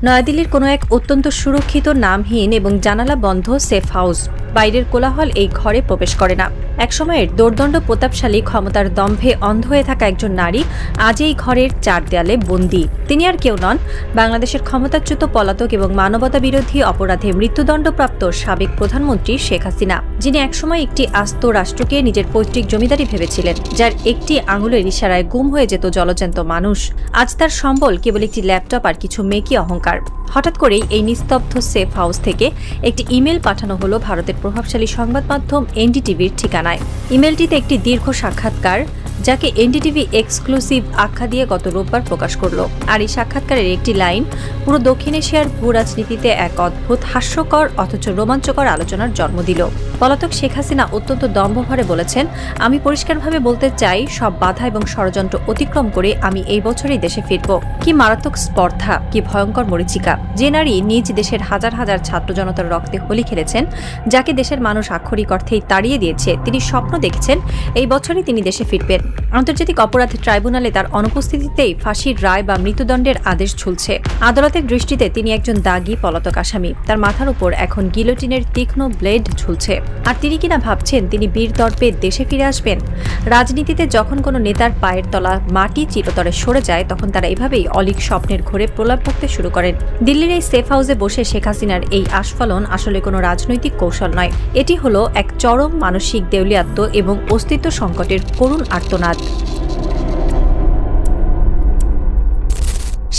নয়াদিল্লির কোনো এক অত্যন্ত সুরক্ষিত, নামহীন এবং জানালা বন্ধ সেফ হাউস। বাইরের কোলাহল এই ঘরে প্রবেশ করে না। একসময়ের দোর্দণ্ড প্রতাপশালী, ক্ষমতার দম্ভে অন্ধ হয়ে থাকা একজন নারী আজ এই ঘরের চার দেয়ালে বন্দী। তিনি আর কেউ নন, বাংলাদেশের ক্ষমতাচ্যুত, পলাতক এবং মানবতা বিরোধী অপরাধে মৃত্যুদণ্ডপ্রাপ্ত সাবেক প্রধানমন্ত্রী শেখ হাসিনা, যিনি একসময় একটি আস্ত রাষ্ট্রকে নিজের পৈতৃক জমিদারি ভেবেছিলেন, যার একটি আঙুলের ইশারায় গুম হয়ে যেত জলজ্যান্ত মানুষ। আজ তার সম্বল কেবল একটি ল্যাপটপ আর কিছু মেকি অহংকার। হঠাৎ করেই এই নিস্তব্ধ সেফ হাউস থেকে একটি ইমেল পাঠানো হলো ভারতের প্রভাবশালী সংবাদ মাধ্যম এনডিটিভির ঠিকানায়। ইমেলটিতে একটি দীর্ঘ সাক্ষাৎকার, যাকে এনডিটিভি এক্সক্লুসিভ আখ্যা দিয়ে গত রোববার প্রকাশ করল। আর এই সাক্ষাৎকারের একটি লাইন পুরো দক্ষিণ এশিয়ার ভূ রাজনীতিতে এক অদ্ভুত, হাস্যকর অথচ রোমাঞ্চকর আলোচনার জন্ম দিল। পলাতক শেখ হাসিনা অত্যন্ত দম্ভভরে বলেছেন, আমি পরিষ্কারভাবে বলতে চাই, সব বাধা এবং ষড়যন্ত্র অতিক্রম করে আমি এই বছরই দেশে ফিরব। কি মারাত্মক স্পর্ধা, কি ভয়ঙ্কর মরীচিকা! যে নারী নিজ দেশের হাজার হাজার ছাত্র জনতার রক্তে হোলি খেলেছেন, যাকে দেশের মানুষ আক্ষরিক অর্থেই তাড়িয়ে দিয়েছে, তিনি স্বপ্ন দেখছেন এই বছরই তিনি দেশে ফিরবেন। আন্তর্জাতিক অপরাধ ট্রাইব্যুনালে তার অনুপস্থিতিতেই ফাঁসির রায় বা মৃত্যুদণ্ডের আদেশ ঝুলছে। আদালতের দৃষ্টিতে তিনি একজন দাগী পলাতক আসামি। তার মাথার উপর এখন গিলোটিনের তীক্ষ্ণ ব্লেড ঝুলছে। আর তিনি কিনা ভাবছেন তিনি বীর দর্পে দেশে ফিরে আসবেন। রাজনীতিতে যখন কোনো নেতার পায়ের তলা মাটি চিরতরে সরে যায়, তখন তারা এভাবেই অলীক স্বপ্নের ঘোরে প্রলাপ বকতে শুরু করেন। দিল্লির এই সেফ হাউসে বসে শেখ হাসিনার এই আস্ফালন আসলে কোনো রাজনৈতিক কৌশল নয়। এটি হলো এক চরম মানসিক দেউলিয়াত্ম এবং অস্তিত্ব সংকটের করুণ আর্তনাদ।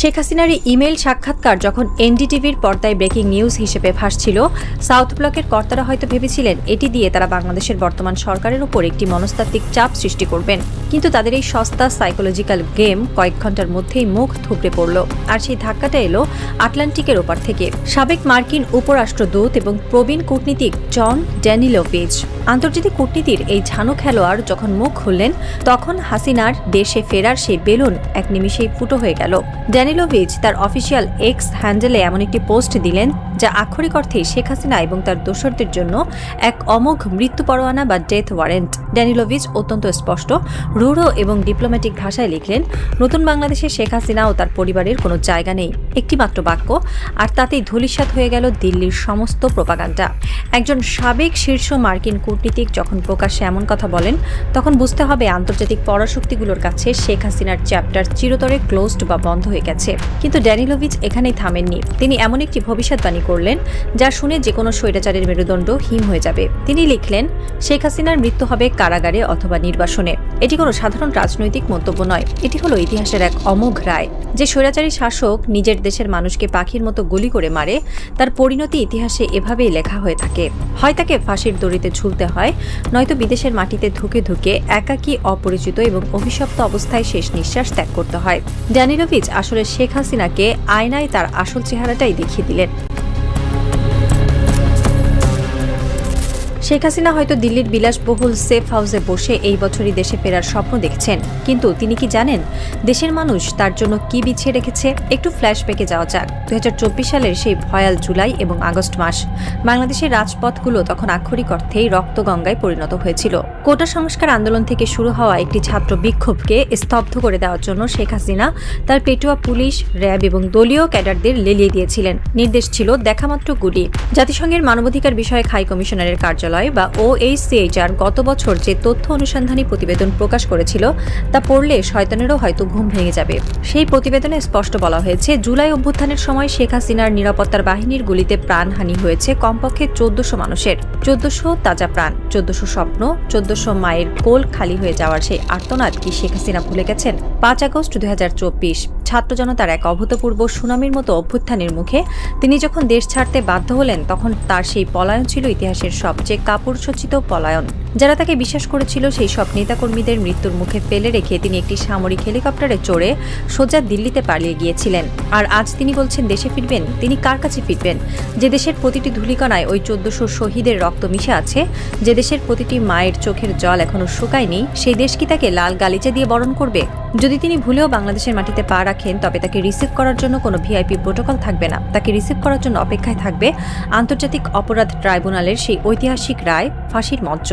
শেখ হাসিনার এই ইমেল সাক্ষাৎকার যখন এনডিটিভির পর্দায় ব্রেকিং নিউজ হিসেবে ভাসছিল, সাউথ ব্লকের কর্তারা হয়তো ভেবেছিলেন এটি দিয়ে তারা বাংলাদেশের বর্তমান সরকারের উপর একটি মনস্তাত্ত্বিক চাপ সৃষ্টি করবেন। কিন্তু তাদের এই সস্তা সাইকোলজিক্যাল গেম কয়েক ঘন্টার মধ্যেই মুখ থুবড়ে পড়ল। আর সেই ধাক্কাটা এলো আটলান্টিকের ওপার থেকে। সাবেক মার্কিন উপরাষ্ট্রদূত এবং প্রবীণ কূটনীতিক জন ড্যানিলোভিচ, আন্তর্জাতিক কূটনীতির এই ঝানু খেলোয়াড় যখন মুখ খুললেন, তখন হাসিনার দেশে ফেরার সেই বেলুন এক নিমিষেই ফুটো হয়ে গেল। ড্যানিলোভিচ তার অফিসিয়াল এক্স হ্যান্ডেলে এমন একটি পোস্ট দিলেন, যা আক্ষরিক অর্থেই শেখ হাসিনা এবং তার দোসরদের জন্য এক অমোঘ মৃত্যু পরোয়ানা বা ডেথ ওয়ারেন্ট। ড্যানিলোভিচ অত্যন্ত স্পষ্ট, রূঢ় এবং ডিপ্লোম্যাটিক ভাষায় লিখলেন, নতুন বাংলাদেশে শেখ হাসিনা ও তার পরিবারের কোনো জায়গা নেই। একটি মাত্র বাক্য, আর তাতেই ধূলিসাৎ হয়ে গেল দিল্লির সমস্ত প্রোপাগান্ডা। একজন সাবেক শীর্ষ মার্কিন কূটনীতিক যখন প্রকাশ্যে এমন কথা বলেন, তখন বুঝতে হবে আন্তর্জাতিক পরাশক্তিগুলোর কাছে শেখ হাসিনার চ্যাপ্টার চিরতরে ক্লোজড বা বন্ধ হয়ে গেছে। কিন্তু ড্যানিলোভিচ এখানেই থামেননি। তিনি এমন একটি ভবিষ্যৎবাণী করলেন, যা শুনে যে কোনো স্বৈরাচারের মেরুদণ্ড হিম হয়ে যাবে। তিনি লিখলেন, শেখ হাসিনার মৃত্যু হবে কারাগারে অথবা নির্বাসনে। এটি কোনো সাধারণ রাজনৈতিক মন্তব্য নয়, এটি হলো ইতিহাসের এক অমোঘ রায়। যে স্বৈরাচারী শাসক নিজের দেশের মানুষকে পাখির মতো গুলি করে মারে, তার পরিণতি ইতিহাসে এভাবেই লেখা হয়ে থাকে। হয় তাকে ফাঁসির দড়িতে ঝুলতে হয়, নয়তো বিদেশের মাটিতে ধুকে ধুকে একাকী, অপরিচিত এবং অভিশপ্ত অবস্থায় শেষ নিঃশ্বাস ত্যাগ করতে হয়। ড্যানিলোভিচ আসলে শেখ হাসিনাকে আয়নায় তার আসল চেহারাটাই দেখিয়ে দিলেন। শেখ হাসিনা হয়তো দিল্লির বিলাসবহুল সেফ হাউসে বসে এই বছরই দেশে ফেরার স্বপ্ন দেখছেন, কিন্তু তিনি কি জানেন দেশের মানুষ তার জন্য কি বিছিয়ে রেখেছে? একটু ফ্ল্যাশব্যাকে যাওয়া যাক। 2024 সালের সেই ভয়াল জুলাই এবং আগস্ট মাস। বাংলাদেশের রাজপথগুলো তখন আক্ষরিক অর্থেই রক্তগঙ্গায় পরিণত হয়েছিল। কোটা সংস্কার আন্দোলন থেকে শুরু হওয়া একটি ছাত্র বিক্ষোভকে স্তব্ধ করে দেওয়ার জন্য শেখ হাসিনা তার পেটুয়া পুলিশ, র্যাব এবং দলীয় ক্যাডারদের লেলিয়ে দিয়েছিলেন। নির্দেশ ছিল দেখামাত্র গুলি। জাতিসংঘের মানবাধিকার বিষয়ক হাই কমিশনারের কার্যালয় বা OHCHR গত বছর যে তথ্য অনুসন্ধানী প্রতিবেদন প্রকাশ করেছিল, তা পড়লে শয়তানেরও হয়তো ঘুম ভেঙে যাবে। সেই প্রতিবেদনে স্পষ্ট বলা হয়েছে, জুলাই অভ্যুত্থানের সময় শেখ হাসিনার নিরাপত্তার বাহিনীর গুলিতে প্রাণহানি হয়েছে কমপক্ষে 1400 মানুষের। 1400 তাজা প্রাণ, 1400 স্বপ্ন, 1400 মায়ের কোল খালি হয়ে যাওয়ার সেই আর্তনাদ কি শেখ হাসিনা ভুলে গেছেন? 5 আগস্ট 2024 ছাত্র জনতার এক অভূতপূর্ব সুনামির মতো অভ্যুত্থানের মুখে তিনি যখন দেশ ছাড়তে বাধ্য হলেন, তখন তার সেই পলায়ন ছিল ইতিহাসের সবচেয়ে কাপুরুষোচিত পলায়ন। যারা তাকে বিশ্বাস করেছিল, সেই সব নেতাকর্মীদের মৃত্যুর মুখে ফেলে রেখে তিনি একটি সামরিক হেলিকপ্টারে চড়ে সোজা দিল্লিতে পালিয়ে গিয়েছিলেন। আর আজ তিনি বলছেন দেশে ফিরবেন। তিনি কার কাছে ফিরবেন? যে দেশের প্রতিটি ধূলিকণায় ওই 1400 শহীদের রক্ত মিশে আছে, যে দেশের প্রতিটি মায়ের চোখের জল এখনো শুকায়নি, সেই দেশ কি তাকে লাল গালিচা দিয়ে বরণ করবে? যদি তিনি ভুলেও বাংলাদেশের মাটিতে পা রাখেন, তবে তাকে রিসিভ করার জন্য কোনো ভিআইপি প্রোটোকল থাকবে না। তাকে রিসিভ করার জন্য অপেক্ষায় থাকবে আন্তর্জাতিক অপরাধ ট্রাইব্যুনালের সেই ঐতিহাসিক রায়, ফাঁসির মঞ্চ।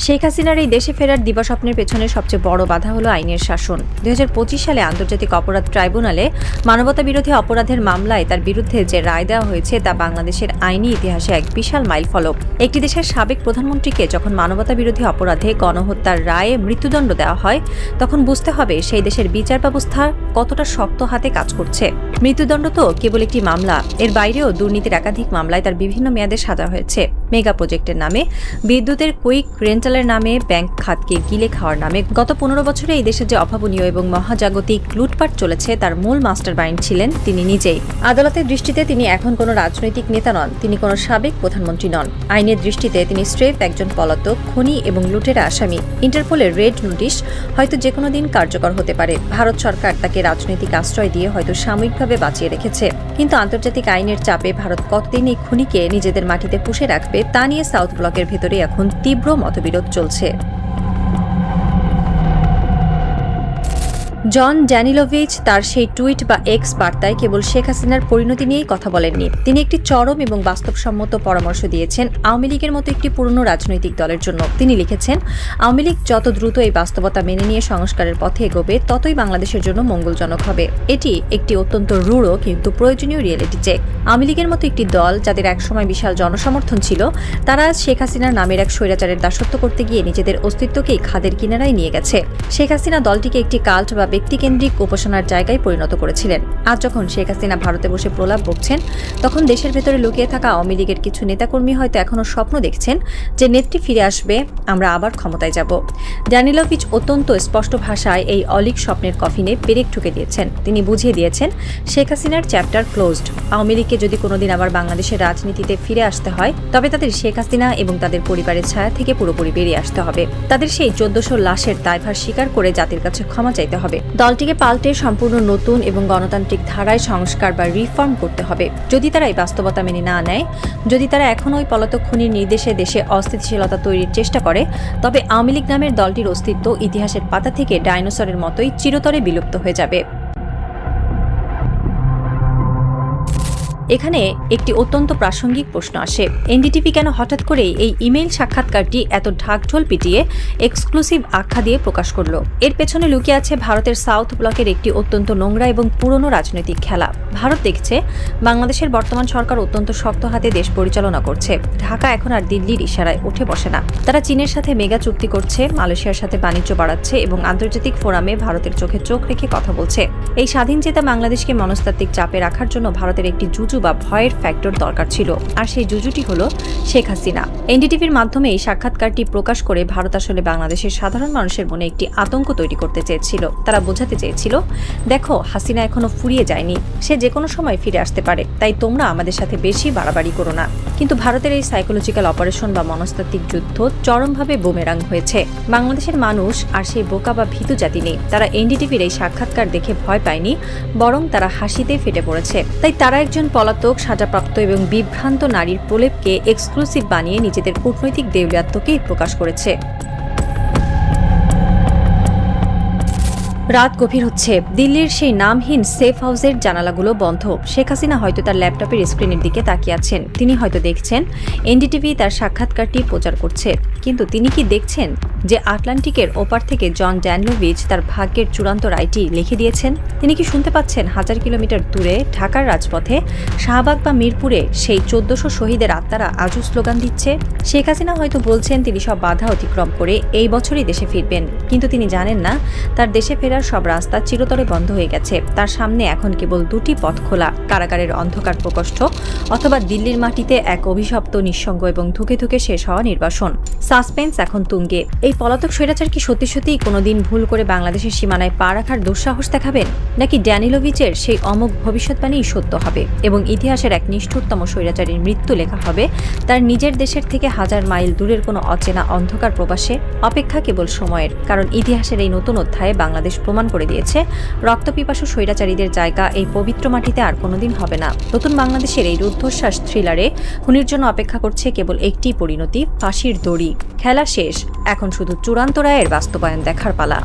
শেখ হাসিনার এই দেশে ফেরার দিবাস্বপ্নের পেছনে সবচেয়ে বড় বাধা হলো আইনের শাসন। 2025 সালে আন্তর্জাতিক অপরাধ ট্রাইব্যুনালে মানবতাবিরোধী অপরাধের মামলায় তার বিরুদ্ধে যে রায় দেওয়া হয়েছে তা বাংলাদেশের আইনি ইতিহাসে এক বিশাল মাইলফলক। একটি দেশের সাবেক প্রধানমন্ত্রীকে যখন মানবতাবিরোধী অপরাধে গণহত্যার রায়ে মৃত্যুদণ্ড দেওয়া হয়, তখন বুঝতে হবে সেই দেশের বিচার ব্যবস্থা কতটা শক্ত হাতে কাজ করছে। মৃত্যুদণ্ড তো কেবল একটি মামলা, এর বাইরেও দুর্নীতির একাধিক মামলায় তার বিভিন্ন মেয়াদে সাজা হয়েছে। মেগা প্রজেক্টের নামে, বিদ্যুতের কুইক রেন্টালের নামে, ব্যাংক খাতকে গিলে খাওয়ার নামে গত 15 বছরে এই দেশে যে অভাবনীয় এবং মহাজাগতিক লুটপাট চলেছে তার মূল মাস্টারমাইন্ড ছিলেন তিনি নিজেই। আদালতের দৃষ্টিতে তিনি এখন কোনো রাজনৈতিক নেতা নন, তিনি কোনো সাবেক প্রধানমন্ত্রী নন। আইনের দৃষ্টিতে তিনি স্রেফ একজন পলাতক, খনি এবং লুটের আসামি। ইন্টারপোলের রেড নোটিশ হয়তো যে কোনো দিন কার্যকর হতে পারে। ভারত সরকার তাকে রাজনৈতিক আশ্রয় দিয়ে হয়তো সাময়িকভাবে বাঁচিয়ে রেখেছে, কিন্তু আন্তর্জাতিক আইনের চাপে ভারত কতদিন এই খুনিকে নিজেদের মাটিতে পুষে রাখবে তা নিয়ে সাউথ ব্লকের ভেতরে এখন তীব্র মতবিরোধ চলছে। জন ড্যানিলোভিচ তার সেই টুইট বা এক্স বার্তায় কেবল শেখ হাসিনার পরিণতি নিয়েই কথা বলেননি। তিনি একটি চরম এবং বাস্তবসম্মত পরামর্শ দিয়েছেন আওয়ামী লীগের মতো একটি পুরনো রাজনৈতিক দলের জন্য। তিনি লিখেছেন, আওয়ামী লীগ যত দ্রুত এই বাস্তবতা মেনে নিয়ে সংস্কারের পথে এগোবে ততই বাংলাদেশের জন্য মঙ্গলজনক হবে। এটি একটি অত্যন্ত রূঢ় কিন্তু প্রয়োজনীয় রিয়েলিটি চেক। আওয়ামী লীগের মতো একটি দল যাদের একসময় বিশাল জনসমর্থন ছিল, তারা আজ শেখ হাসিনার নামের এক স্বৈরাচারের দাসত্ব করতে গিয়ে নিজেদের অস্তিত্বকেই খাদের কিনারায় নিয়ে গেছে। শেখ হাসিনা দলটিকে একটি কাল্ট বা ব্যক্তিকেন্দ্রিক উপাসনার জায়গায় পরিণত করেছিলেন। আজ যখন শেখ হাসিনা ভারতে বসে প্রলাপ বকছেন, তখন দেশের ভেতরে লুকিয়ে থাকা আওয়ামী লীগের কিছু নেতাকর্মী হয়তো এখনো স্বপ্ন দেখছেন যে নেত্রী ফিরে আসবে, আমরা আবার ক্ষমতায় যাব। ড্যানিলোভিচ অত্যন্ত স্পষ্ট ভাষায় এই অলীক স্বপ্নের কফিনে পেরেক ঠুকে দিয়েছেন। তিনি বুঝিয়ে দিয়েছেন শেখ হাসিনার চ্যাপ্টার ক্লোজড। আওয়ামী লীগকে যদি কোনোদিন আবার বাংলাদেশের রাজনীতিতে ফিরে আসতে হয়, তবে তাদের শেখ হাসিনা এবং তাদের পরিবারের ছায়া থেকে পুরোপুরি বেরিয়ে আসতে হবে। তাদের সেই 1400 লাশের দায়ভার স্বীকার করে জাতির কাছে ক্ষমা চাইতে হবে। দলটিকে পাল্টে সম্পূর্ণ নতুন এবং গণতান্ত্রিক ধারায় সংস্কার বা রিফর্ম করতে হবে। যদি তারা এই বাস্তবতা মেনে না নেয়, যদি তারা এখনো ওই পলাতক খুনির নির্দেশে দেশে অস্থিতিশীলতা তৈরির চেষ্টা করে, তবে আওয়ামী লীগ নামের দলটির অস্তিত্ব ইতিহাসের পাতা থেকে ডাইনোসরের মতোই চিরতরে বিলুপ্ত হয়ে যাবে। এখানে একটি অত্যন্ত প্রাসঙ্গিক প্রশ্ন আসে, এনডিটিভি কেন হঠাৎ করে এই ইমেইল সাক্ষাৎকারটি এত ঢাকঢোল পিটিয়ে এক্সক্লুসিভ আখ্যা দিয়ে প্রকাশ করলো? এর পেছনে লুকিয়ে আছে ভারতের সাউথ ব্লকের একটি অত্যন্ত নোংরা এবং পুরনো রাজনৈতিক খেলা। ভারত দেখছে বাংলাদেশের বর্তমান সরকার অত্যন্ত শক্ত হাতে দেশ পরিচালনা করছে। ঢাকা এখন আর দিল্লির ইশারায় উঠে বসে না। তারা চীনের সাথে মেগা চুক্তি করছে, মালয়েশিয়ার সাথে বাণিজ্য বাড়াচ্ছে এবং আন্তর্জাতিক ফোরামে ভারতের চোখে চোখ রেখে কথা বলছে। এই স্বাধীন চেতা বাংলাদেশকে মনস্তাত্ত্বিক চাপে রাখার জন্য ভারতের একটি জুজু বা ভয়ের ফ্যাক্টর দরকার ছিল, আর সেই জুজুটি হলো শেখ হাসিনা। এনডিটিভির মাধ্যমে এই সাক্ষাৎকারটি প্রকাশ করে ভারত আসলে বাংলাদেশের সাধারণ মানুষের মনে একটি আতঙ্ক তৈরি করতে চেয়েছিল। তারা বোঝাতে চেয়েছিল, দেখো হাসিনা এখনো ফুরিয়ে যায়নি, সে যে কোনো সময় ফিরে আসতে পারে, তাই তোমরা আমাদের সাথে বেশি বাড়াবাড়ি করো না। কিন্তু ভারতের এই সাইকোলজিক্যাল অপারেশন বা মনস্তাত্ত্বিক যুদ্ধ চরমভাবে বুমেরাং হয়েছে। বাংলাদেশের মানুষ আর সেই বোকা বা ভীতু জাতি নেই। তারা এনডিটিভির এই সাক্ষাৎকার দেখে ভয় পায়নি, বরং তারা হাসিতে ফেটে পড়েছে। তাই তারা একজন পলাতক, সাজাপ্রাপ্ত এবং বিভ্রান্ত নারীর প্রলেপকে এক্সক্লুসিভ বানিয়ে নিজেদের কূটনৈতিক দেউলিয়াত্বকেই প্রকাশ করেছে। রাত গভীর হচ্ছে। দিল্লির সেই নামহীন সেফ হাউসের জানালাগুলো বন্ধ। শেখ হাসিনা হয়তো তার ল্যাপটপের স্ক্রিনের দিকে তাকিয়ে আছেন। তিনি হয়তো দেখছেন এনডিটিভি তার সাক্ষাৎকারটি প্রচার করছে, কিন্তু তিনি কি দেখছেন যে আটলান্টিকের ওপার থেকে জন ড্যানিলোভিচ তার ভাগ্যের চূড়ান্ত রায়টি লিখে দিয়েছেন? তিনি কি শুনতে পাচ্ছেন 1000 কিলোমিটার দূরে ঢাকার রাজপথে, শাহবাগ বা মিরপুরে সেই 1400 শহীদের আত্মারা আজও স্লোগান দিচ্ছে? শেখ হাসিনা হয়তো বলছেন তিনি সব বাধা অতিক্রম করে এই বছরই দেশে ফিরবেন, কিন্তু তিনি জানেন না তার দেশে ফেরার সব রাস্তা চিরতরে বন্ধ হয়ে গেছে। তার সামনে এখন কেবল দুটি পথ খোলা, কারাগারের অন্ধকার প্রকোষ্ঠ অথবা দিল্লির মাটিতে এক অভিশপ্ত, নিঃসঙ্গ এবং ধুকে ধুকে শেষ হওয়া নির্বাসন। সাসপেন্স এখন তুঙ্গে। এই পলাতক স্বৈরাচার কি সত্যি সত্যিই কোনোদিন ভুল করে বাংলাদেশের সীমানায় পা রাখার দুঃসাহস দেখাবেন, নাকি ড্যানিলোভিচের সেই অমোঘ ভবিষ্যৎবাণী সত্য হবে এবং ইতিহাসের এক নিষ্ঠুরতম স্বৈরাচারীর মৃত্যু লেখা হবে তার নিজের দেশের থেকে 1000 মাইল দূরের কোনো অচেনা অন্ধকার প্রবাসে? অপেক্ষা কেবল সময়ের, কারণ ইতিহাসের এই নতুন অধ্যায়ে বাংলাদেশ প্রমাণ করে দিয়েছে রক্তপিপাসু স্বৈরাচারীদের জায়গা এই পবিত্র মাটিতে আর কোনোদিন হবে না। নতুন বাংলাদেশের এই রুদ্ধশ্বাস থ্রিলারে খুনির জন্য অপেক্ষা করছে কেবল একটি পরিণতি, ফাঁসির দড়ি। খেলা শেষ, এখন শুধু চূড়ান্ত রায়ের বাস্তবায়ন দেখার পালা।